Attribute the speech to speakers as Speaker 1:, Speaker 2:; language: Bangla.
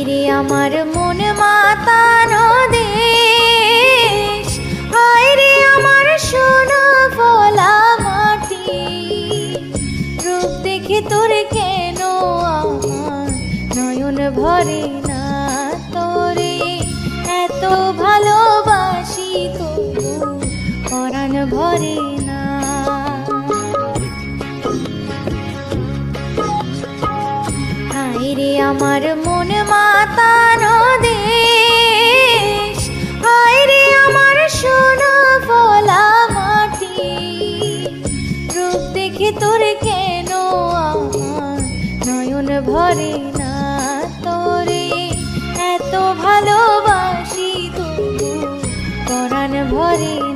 Speaker 1: রে আমার মন মাতানো দেশ, হায় রে আমার সোনা ফলা মাটি। রূপ দেখে তোর কেন আমার নয়ন ভরে না, তোরে এত ভালোবাসি তবু পরাণ ভরে না। হায় রে আমার মন মাতানো দেশ, হায় রে আমার সোনা ফলা মাটি। রূপ দেখে তোর কেন আমার নয়ন ভরে না, তোরে এত ভালোবাসি তবু পরাণ ভরে না।